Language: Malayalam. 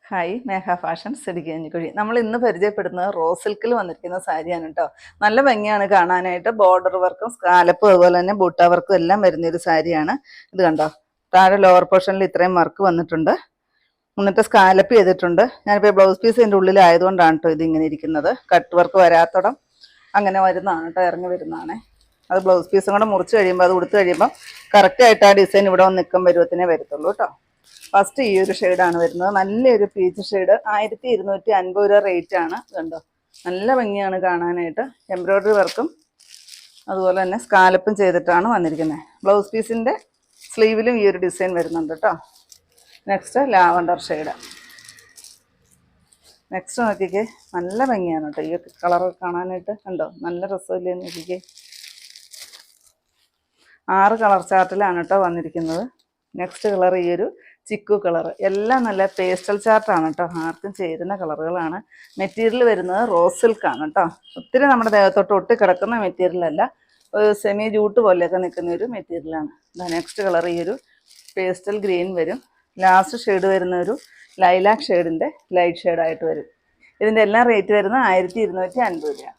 ഹായ് മേഘ ഫാഷൻസ് ഇടുക്കി. നമ്മൾ ഇന്ന് പരിചയപ്പെടുന്നത് റോസ് സിൽക്കിൽ വന്നിരിക്കുന്ന സാരിയാണ് കേട്ടോ. നല്ല ഭംഗിയാണ് കാണാനായിട്ട്. ബോർഡർ വർക്കും സ്കാലപ്പും അതുപോലെ തന്നെ ബൂട്ട വർക്കും എല്ലാം വരുന്നൊരു സാരിയാണ്. ഇത് കണ്ടോ, താഴെ ലോവർ പോർഷനിൽ ഇത്രയും വർക്ക് വന്നിട്ടുണ്ട്. എന്നിട്ട് സ്കാലപ്പ് ചെയ്തിട്ടുണ്ട്. ഞാനിപ്പോൾ ബ്ലൗസ് പീസ് ഇതിൻ്റെ ഉള്ളിലായതുകൊണ്ടാണ് കേട്ടോ ഇതിങ്ങനെ ഇരിക്കുന്നത്. കട്ട് വർക്ക് വരാത്തടം അങ്ങനെ വരുന്നതാണ് കേട്ടോ, ഇറങ്ങി വരുന്നതാണ്. അത് ബ്ലൗസ് പീസും കൂടെ മുറിച്ച് കഴിയുമ്പോൾ അത് ഉടുത്ത് കഴിയുമ്പോൾ കറക്റ്റായിട്ട് ആ ഡിസൈൻ ഇവിടെ വന്ന് നിൽക്കാൻ പരുവത്തിനേ വരത്തുള്ളൂ കേട്ടോ. ഫസ്റ്റ് ഈ ഒരു ഷെയ്ഡാണ് വരുന്നത്, നല്ലൊരു പീച്ച് ഷെയ്ഡ്. 1250 രൂപ റേറ്റ് ആണ്. കണ്ടോ, നല്ല ഭംഗിയാണ് കാണാനായിട്ട്. എംബ്രോയ്ഡറി വർക്കും അതുപോലെ തന്നെ സ്കാലപ്പും ചെയ്തിട്ടാണ് വന്നിരിക്കുന്നത്. ബ്ലൗസ് പീസിൻ്റെ സ്ലീവിലും ഈ ഒരു ഡിസൈൻ വരുന്നുണ്ട് കേട്ടോ. Next lavender shade. നെക്സ്റ്റ് നോക്കിക്കേ, നല്ല ഭംഗിയാണ് കേട്ടോ ഈ കളർ കാണാനായിട്ട്. കണ്ടോ, നല്ല രസമില്ലേ നോക്കിക്കേ. 6 കളർ ചാർട്ടിലാണ് കേട്ടോ വന്നിരിക്കുന്നത്. നെക്സ്റ്റ് കളർ ഈ ഒരു ചിക്കു കളർ. എല്ലാം നല്ല പേസ്റ്റൽ ചാർട്ടാണ് കേട്ടോ, ആർക്കും ചേരുന്ന കളറുകളാണ്. മെറ്റീരിയൽ വരുന്നത് റോസ് സിൽക്കാണ് കേട്ടോ. ഒത്തിരി നമ്മുടെ ദേഹത്തോട്ട് ഒട്ടി കിടക്കുന്ന മെറ്റീരിയലല്ല, ഒരു സെമി ജൂട്ട് പോലെയൊക്കെ നിൽക്കുന്ന ഒരു മെറ്റീരിയലാണ്. നെക്സ്റ്റ് കളർ ഈ ഒരു പേസ്റ്റൽ ഗ്രീൻ വരും. ലാസ്റ്റ് ഷെയ്ഡ് വരുന്ന ഒരു ലൈലാക്ക് ഷെയ്ഡിൻ്റെ ലൈറ്റ് ഷെയ്ഡായിട്ട് വരും. ഇതിൻ്റെ എല്ലാം റേറ്റ് വരുന്നത് 1250 രൂപ.